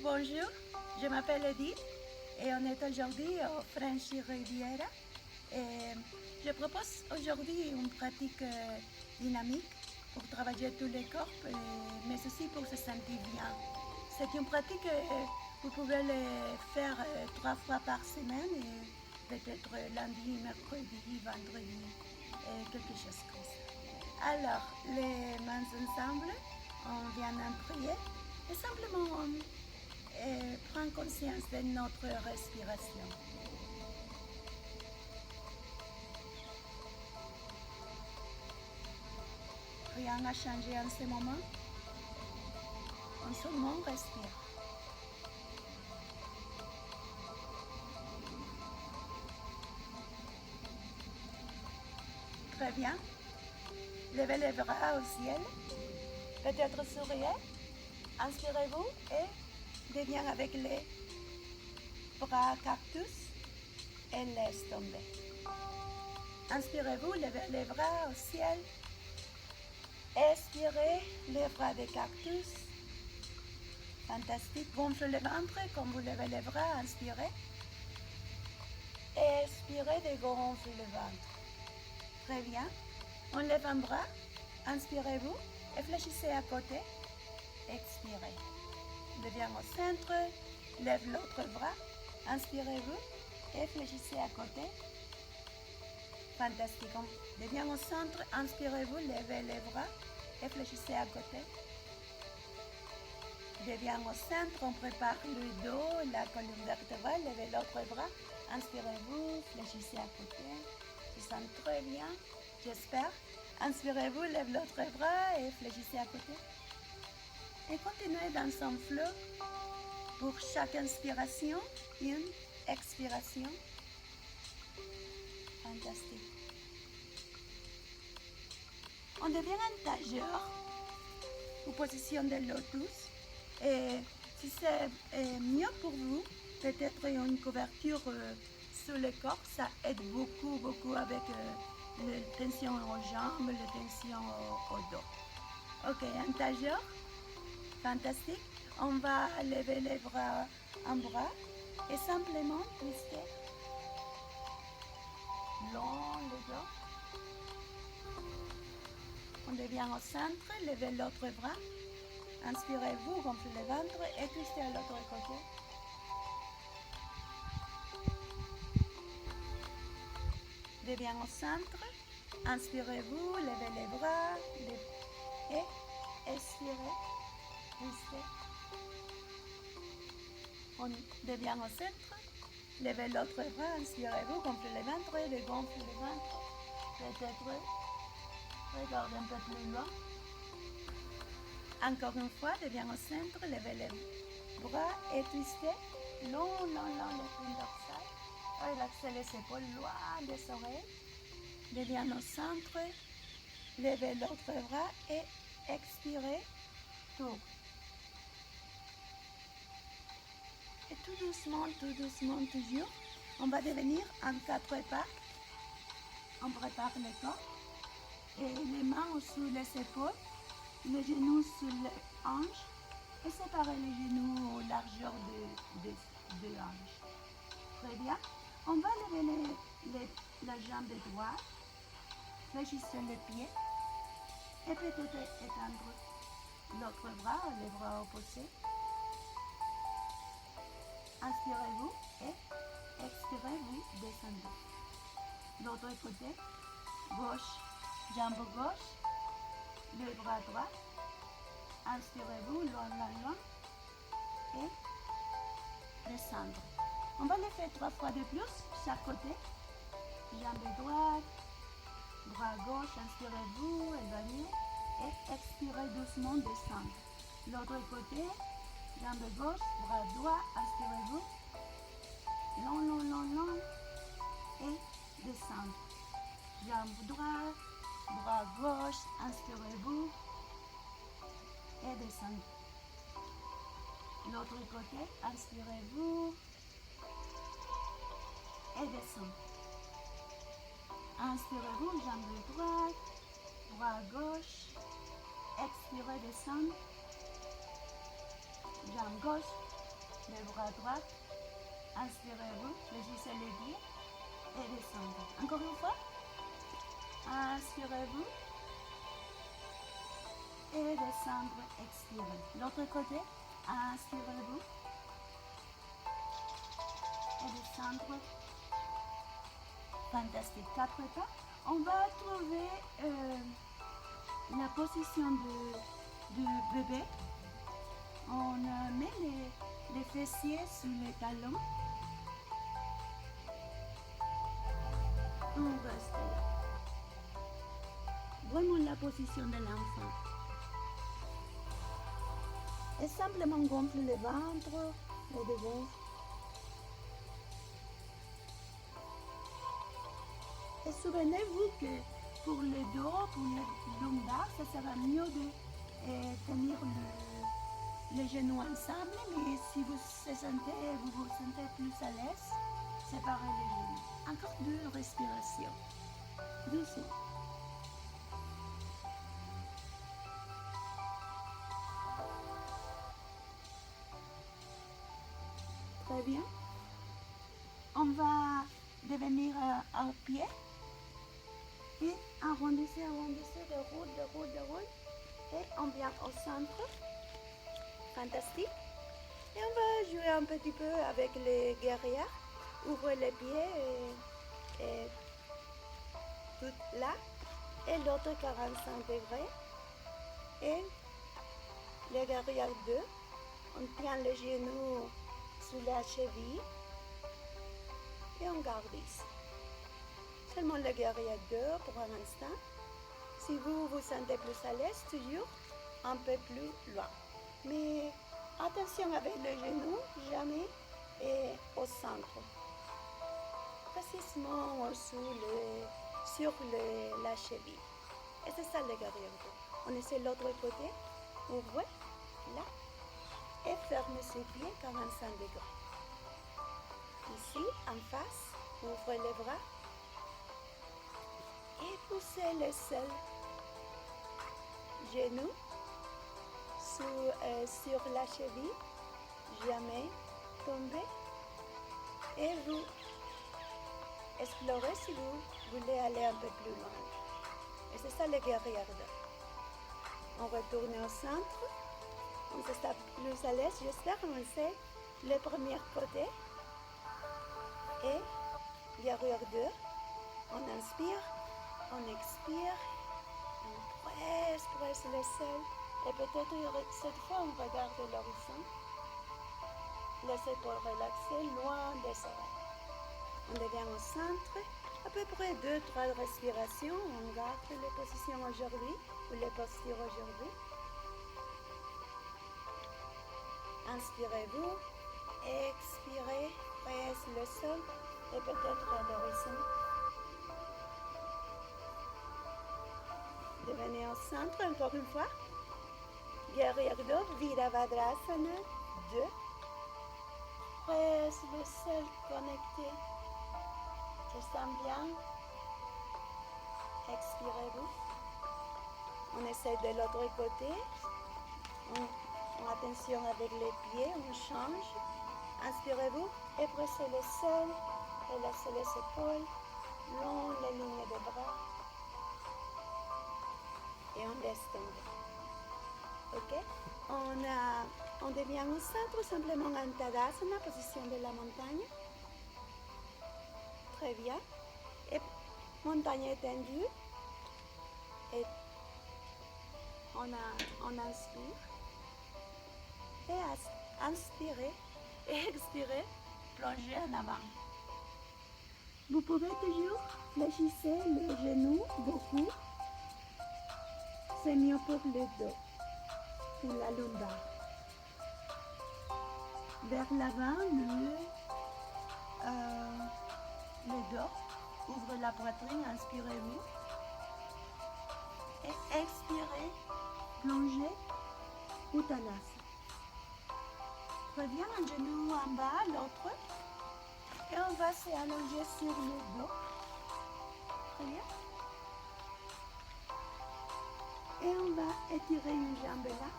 Bonjour, je m'appelle Edith et on est aujourd'hui au French Riviera. Et je propose aujourd'hui une pratique dynamique pour travailler tous les corps, mais aussi pour se sentir bien. C'est une pratique que vous pouvez le faire 3 fois par semaine, et peut-être lundi, mercredi, vendredi, et quelque chose comme ça. Alors, les mains ensemble, on vient en prier et simplement prendre conscience de notre respiration. Rien n'a changé en ce moment, on seulement respire. Très bien. Levez les bras au ciel. Peut-être souriez. Inspirez-vous et deviens avec les bras cactus et laisse tomber. Inspirez-vous, levez les bras au ciel. Expirez les bras de cactus. Fantastique. Gonflez le ventre comme vous levez les bras. Inspirez. Expirez, dégonflez le ventre. Très bien. On lève un bras. Inspirez-vous. Réfléchissez à côté. Expirez. Deviens au centre. Lève l'autre bras. Inspirez-vous. Réfléchissez à côté. Fantastique. Deviens au centre. Inspirez-vous. Levez les bras. Réfléchissez à côté. Deviens au centre. On prépare le dos, la colonne vertébrale. Levez l'autre bras. Inspirez-vous. Réfléchissez à côté. Je sens très bien. J'espère. Inspirez-vous. Levez l'autre bras et réfléchissez à côté. Et continuez dans son flot. Pour chaque inspiration, une expiration. Fantastique. On devient un tageur ou position de lotus. Et si c'est mieux pour vous, peut-être une couverture sur le corps, ça aide beaucoup avec la tension aux jambes, la tension au dos. Ok, un tageur. Fantastique. On va lever les bras en bras et simplement twister long le dos. On devient au centre, levez l'autre bras. Inspirez-vous, gonflez le ventre et twistez à l'autre côté. Devient au centre. Inspirez-vous, levez les bras et expirez, twistez. On devient au centre. Levez l'autre bras, inspirez-vous, gonflez le ventre et dégonflez le ventre. Peut-être regardez un peu plus loin. Encore une fois, devient au centre, levez les bras et twistez long l'épine dorsale. Relaxez les épaules loin des oreilles. Devient au centre, levez l'autre bras et expirez, tour. Et tout doucement, toujours, on va devenir en 4 pas. On prépare le corps et les mains sous les épaules, les genoux sous les hanches et séparer les genoux aux largeur de hanches. Très bien. On va lever la jambe droite, fléchissez les pieds et peut-être étendre l'autre bras, les bras opposés. Inspirez-vous et expirez-vous, descendez. L'autre côté, gauche, jambe gauche, le bras droit. Inspirez-vous, loin et descendre. On va le faire 3 fois de plus, chaque côté. Jambe droite, bras gauche, inspirez-vous, éloignez et expirez doucement, descendre. L'autre côté, jambe gauche, bras droit, inspirez-vous, long et descendre. Jambe droite, bras gauche, inspirez-vous et descendez. L'autre côté, inspirez-vous et descendez. Inspirez-vous, jambe droite, bras gauche, expirez, descendre. Jambe gauche, Les bras droits. Inspirez-vous, fléchissez les pieds et descendez. Encore une fois. Inspirez-vous et descendre, expirez. L'autre côté, inspirez-vous et descendre. Fantastique. 4 pas. On va trouver la position du bébé. On met les fessiers sur les talons. On reste là. Vraiment la position de l'enfant. Et simplement gonfle le ventre, le devant. Et souvenez-vous que pour le dos, pour le lumbar, ça sera mieux de tenir les genoux ensemble, mais si vous vous sentez plus à l'aise, séparez les genoux. Encore 2 respirations. Doucement. Très bien. On va devenir au pied. Et arrondissez, de roule. Et on vient au centre. Fantastique. Et on va jouer un petit peu avec les guerrières. Ouvrez les pieds et tout là. Et l'autre 45 degrés. Et les guerrières 2. On tient les genoux sous la cheville. Et on garde ici. Seulement le guerrier 2 pour un instant. Si vous vous sentez plus à l'aise, toujours un peu plus loin. Mais attention avec le genou, jamais et au centre. Précisément sur la cheville. Et c'est ça le guerrier 2. On essaie l'autre côté. Ouvrez là. Et fermez ses pieds 45 degrés. Ici, en face, ouvrez les bras. Et poussez le seul genou sur la cheville, jamais tomber. Et vous explorez si vous voulez aller un peu plus loin. Et c'est ça le guerrier 2. On retourne au centre, on se sent plus à l'aise. J'espère qu'on sait le premier côté. Et guerrier 2, on inspire. On expire, on presse le sol et peut-être cette fois on regarde l'horizon. Les épaules relaxées, loin des oreilles. On devient au centre, à peu près 2-3 respirations. On garde les positions aujourd'hui ou les postures aujourd'hui. Inspirez-vous, expirez, presse le sol et peut-être à l'horizon. Devenez au centre encore une fois. Guerrier 2, Virabhadrasana 2. Presse le sol connecté. Je sens bien. Expirez-vous. On essaie de l'autre côté. Attention avec les pieds, on change. Inspirez-vous et pressez le sol. Et laissez les épaules. Long les lignes des bras. Et on laisse tomber. Ok? On devient au centre simplement en Tadasana, position de la montagne. Très bien. Et montagne étendue. Et on inspire. Et inspirez et expirez, plongez en avant. Vous pouvez toujours fléchir le genou beaucoup. C'est mieux pour le dos, pour la lumbar. Vers l'avant, le dos. Ouvrez la poitrine, inspirez-vous. Et expirez, plongez, Uttanasana. Très bien, un genou en bas, l'autre. Et on va s'allonger sur le dos. Très bien. Et on va étirer une jambe là.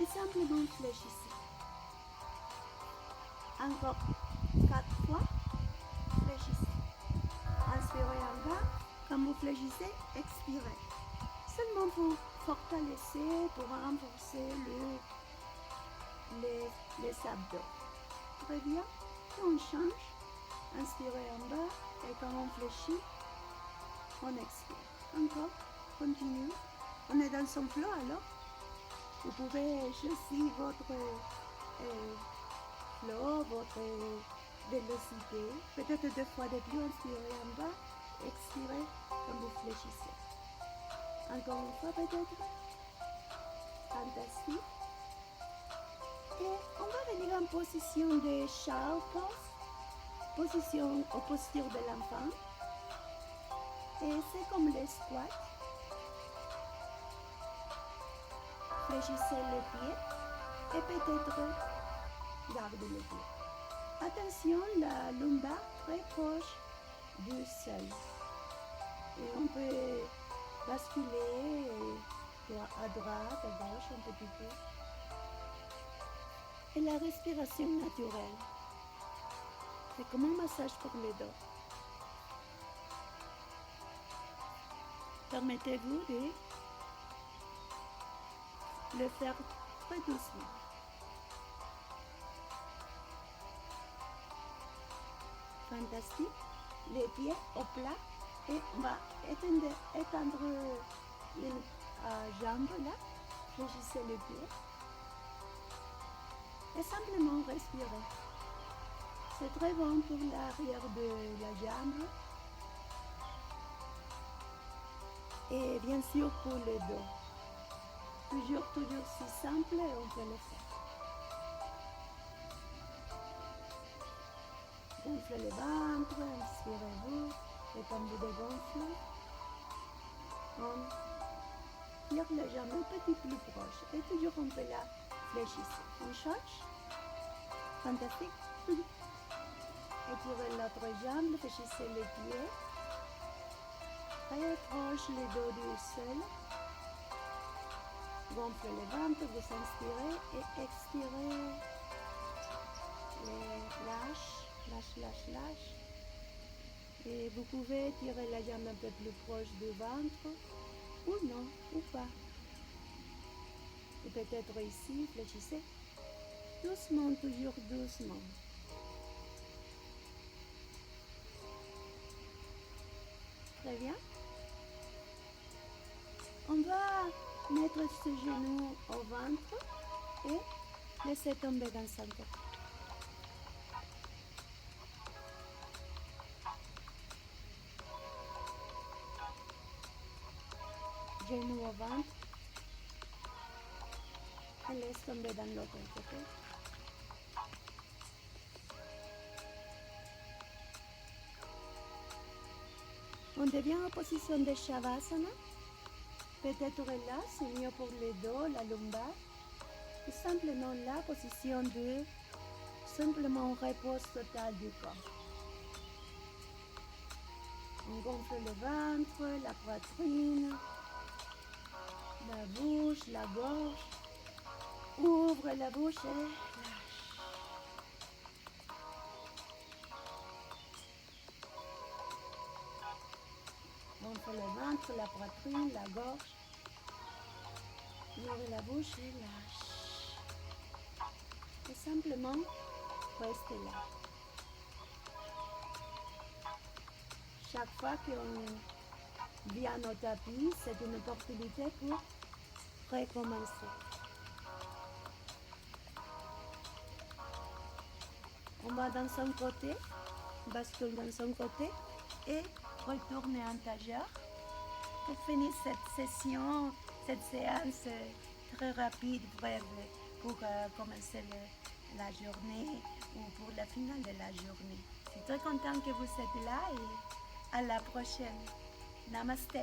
Et simplement fléchissez. Encore 4 fois, fléchissez. Inspirez en bas. Quand vous fléchissez, expirez. Seulement vous fortalecez pour renforcer les abdos. Très bien. Et on change. Inspirez en bas. Et quand on fléchit, on expire. Encore. Continue. On est dans son flot alors. Vous pouvez choisir votre flow, votre vélocité. Peut-être 2 fois de plus. Inspirez en bas. Expirez quand vous fléchissez. Encore une fois peut-être. Fantastique. Et on va venir en position de child pose. Position aux postures de l'enfant. Et c'est comme les squats. Fléchissez les pieds et peut-être gardez les pieds. Attention, la lumbar très proche du sol. Et on peut basculer à droite, à gauche un petit peu. Et la respiration naturelle. C'est comme un massage pour le dos. Permettez-vous de le faire très doucement. Fantastique. Les pieds au plat. Et on va étendre les jambes là. Fléchissez les pieds. Et simplement respirer. C'est très bon pour l'arrière de la jambe. Et bien sûr pour le dos. Toujours si simple, on peut le faire. Gonflez le ventre, inspirez-vous. Et quand vous dégonflez, on tire les jambes un petit peu plus proches. Et toujours on peut la fléchir. On change. Fantastique. Étirez l'autre jambe, fléchissez les pieds. Très proche le dos du sol. Gonflez le ventre, vous inspirez et expirez. Et lâche. Et vous pouvez tirer la jambe un peu plus proche du ventre, ou non, ou pas. Et peut-être ici, fléchissez. Doucement, toujours doucement. Très bien. On va mettre ce genou au ventre et laisser tomber dans son côté. Genou au ventre et laisse tomber dans l'autre côté. On devient en position de Shavasana. Peut-être là, c'est mieux pour le dos, la lumbar. Ou simplement la position de simplement repose total du corps. On gonfle le ventre, la poitrine, la bouche, la gorge. Ouvre la bouche et lâche. Gonfle le ventre, la poitrine, la gorge. Ouvre la bouche et lâche. Et simplement, restez là. Chaque fois qu'on vient au tapis, c'est une opportunité pour recommencer. On va dans son côté, bascule dans son côté et retourne en tageur pour finir cette session, cette séance très rapide, brève, pour commencer la journée ou pour la finale de la journée. Je suis très contente que vous êtes là et à la prochaine. Namaste.